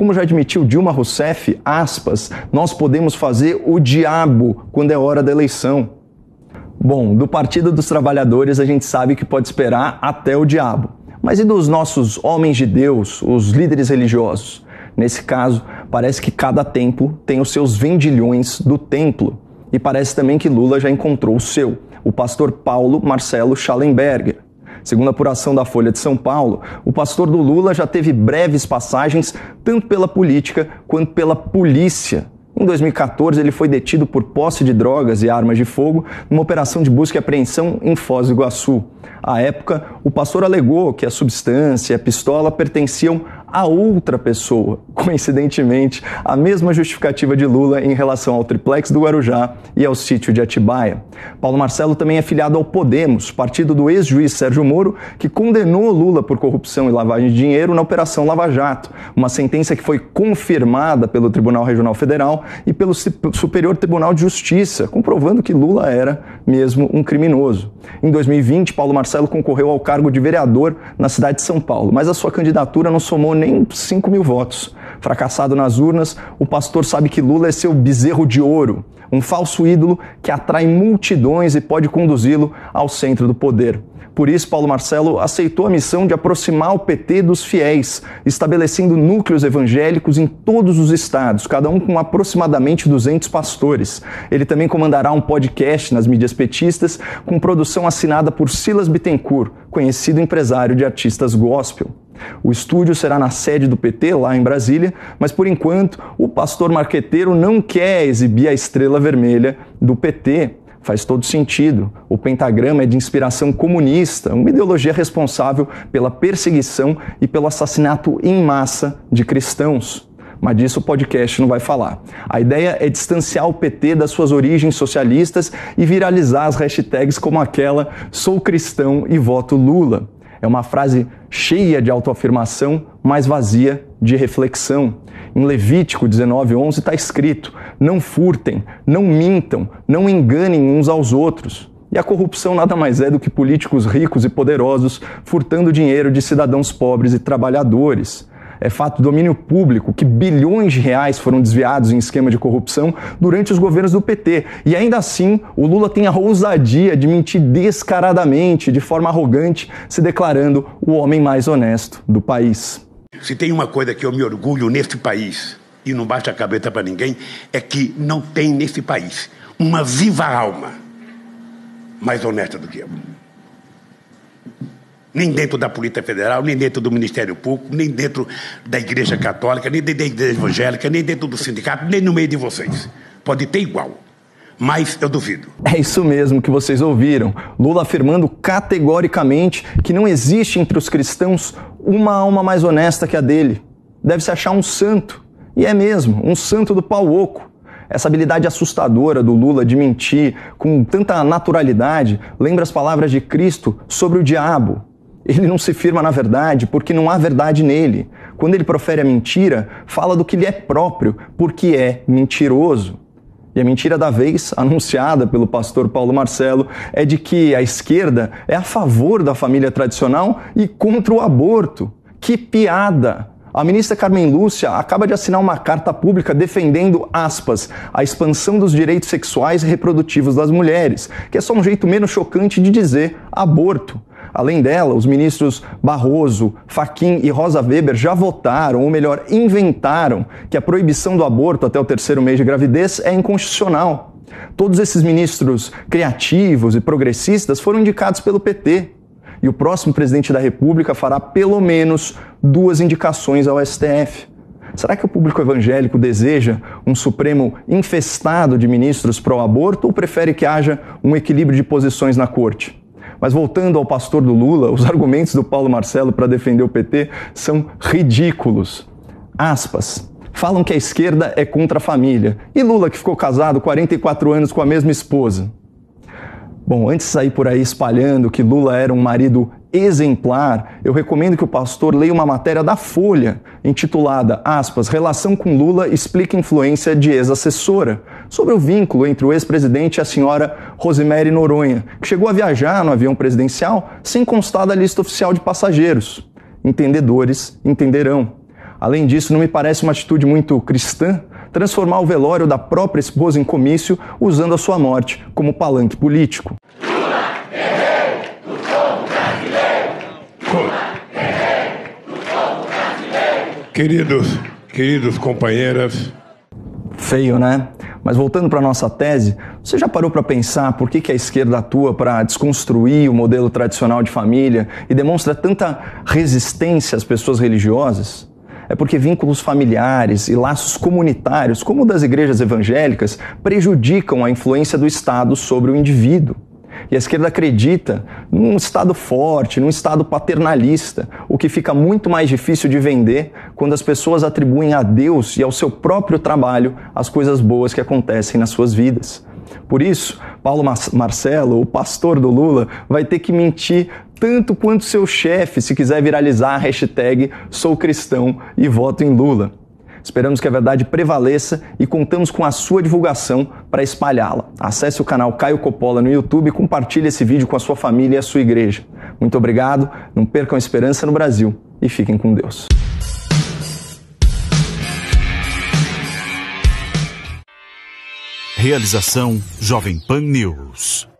como já admitiu Dilma Rousseff, aspas, nós podemos fazer o diabo quando é hora da eleição. Bom, do Partido dos Trabalhadores a gente sabe que pode esperar até o diabo. Mas e dos nossos homens de Deus, os líderes religiosos? Nesse caso, parece que cada templo tem os seus vendilhões do templo. E parece também que Lula já encontrou o seu, o pastor Paulo Marcelo Schallenberger. Segundo a apuração da Folha de São Paulo, o pastor do Lula já teve breves passagens tanto pela política quanto pela polícia. Em 2014, ele foi detido por posse de drogas e armas de fogo numa operação de busca e apreensão em Foz do Iguaçu. À época, o pastor alegou que a substância e a pistola pertenciam a outra pessoa. Coincidentemente, a mesma justificativa de Lula em relação ao triplex do Guarujá e ao sítio de Atibaia. Paulo Marcelo também é filiado ao Podemos, partido do ex-juiz Sérgio Moro, que condenou Lula por corrupção e lavagem de dinheiro na Operação Lava Jato, uma sentença que foi confirmada pelo Tribunal Regional Federal e pelo Superior Tribunal de Justiça, comprovando que Lula era mesmo um criminoso. Em 2020, Paulo Marcelo concorreu ao cargo de vereador na cidade de São Paulo, mas a sua candidatura não somou nem 5 mil votos. Fracassado nas urnas, o pastor sabe que Lula é seu bezerro de ouro, um falso ídolo que atrai multidões e pode conduzi-lo ao centro do poder. Por isso, Paulo Marcelo aceitou a missão de aproximar o PT dos fiéis, estabelecendo núcleos evangélicos em todos os estados, cada um com aproximadamente 200 pastores. Ele também comandará um podcast nas mídias petistas, com produção assinada por Silas Bittencourt, conhecido empresário de artistas gospel. O estúdio será na sede do PT, lá em Brasília, mas por enquanto o pastor marqueteiro não quer exibir a estrela vermelha do PT. Faz todo sentido. O pentagrama é de inspiração comunista, uma ideologia responsável pela perseguição e pelo assassinato em massa de cristãos. Mas disso o podcast não vai falar. A ideia é distanciar o PT das suas origens socialistas e viralizar as hashtags como aquela "Sou cristão e voto Lula". É uma frase cheia de autoafirmação, mas vazia de reflexão. Em Levítico 19:11 está escrito: não furtem, não mintam, não enganem uns aos outros. E a corrupção nada mais é do que políticos ricos e poderosos furtando dinheiro de cidadãos pobres e trabalhadores. É fato do domínio público que bilhões de reais foram desviados em esquema de corrupção durante os governos do PT. E ainda assim, o Lula tem a ousadia de mentir descaradamente, de forma arrogante, se declarando o homem mais honesto do país. Se tem uma coisa que eu me orgulho neste país, e não baixa a cabeça para ninguém, é que não tem nesse país uma viva alma mais honesta do que eu. Nem dentro da Polícia Federal, nem dentro do Ministério Público, nem dentro da Igreja Católica, nem dentro da Igreja Evangélica, nem dentro do sindicato, nem no meio de vocês. Pode ter igual, mas eu duvido. É isso mesmo que vocês ouviram. Lula afirmando categoricamente que não existe entre os cristãos uma alma mais honesta que a dele. Deve-se achar um santo. E é mesmo, um santo do pau oco. Essa habilidade assustadora do Lula de mentir com tanta naturalidade lembra as palavras de Cristo sobre o diabo. Ele não se firma na verdade porque não há verdade nele. Quando ele profere a mentira, fala do que lhe é próprio, porque é mentiroso. E a mentira da vez, anunciada pelo pastor Paulo Marcelo, é de que a esquerda é a favor da família tradicional e contra o aborto. Que piada! A ministra Carmen Lúcia acaba de assinar uma carta pública defendendo, aspas, a expansão dos direitos sexuais e reprodutivos das mulheres, que é só um jeito menos chocante de dizer aborto. Além dela, os ministros Barroso, Fachin e Rosa Weber já votaram, ou melhor, inventaram, que a proibição do aborto até o 3º mês de gravidez é inconstitucional. Todos esses ministros criativos e progressistas foram indicados pelo PT. E o próximo presidente da República fará pelo menos 2 indicações ao STF. Será que o público evangélico deseja um Supremo infestado de ministros pró-aborto ou prefere que haja um equilíbrio de posições na corte? Mas voltando ao pastor do Lula, os argumentos do Paulo Marcelo para defender o PT são ridículos. Aspas. Falam que a esquerda é contra a família. E Lula, que ficou casado 44 anos com a mesma esposa? Bom, antes de sair por aí espalhando que Lula era um marido exemplar, eu recomendo que o pastor leia uma matéria da Folha, intitulada, aspas, Relação com Lula explica influência de ex-assessora, sobre o vínculo entre o ex-presidente e a senhora Rosemary Noronha, que chegou a viajar no avião presidencial sem constar da lista oficial de passageiros. Entendedores entenderão. Além disso, não me parece uma atitude muito cristã transformar o velório da própria esposa em comício usando a sua morte como palanque político. Queridos companheiras. Feio, né? Mas voltando para a nossa tese, você já parou para pensar por que a esquerda atua para desconstruir o modelo tradicional de família e demonstra tanta resistência às pessoas religiosas? É porque vínculos familiares e laços comunitários, como o das igrejas evangélicas, prejudicam a influência do Estado sobre o indivíduo. E a esquerda acredita num Estado forte, num Estado paternalista, o que fica muito mais difícil de vender quando as pessoas atribuem a Deus e ao seu próprio trabalho as coisas boas que acontecem nas suas vidas. Por isso, Paulo Marcelo, o pastor do Lula, vai ter que mentir tanto quanto seu chefe se quiser viralizar a hashtag Sou Cristão e voto em Lula. Esperamos que a verdade prevaleça e contamos com a sua divulgação para espalhá-la. Acesse o canal Caio Coppola no YouTube e compartilhe esse vídeo com a sua família e a sua igreja. Muito obrigado, não percam a esperança no Brasil e fiquem com Deus. Realização Jovem Pan News.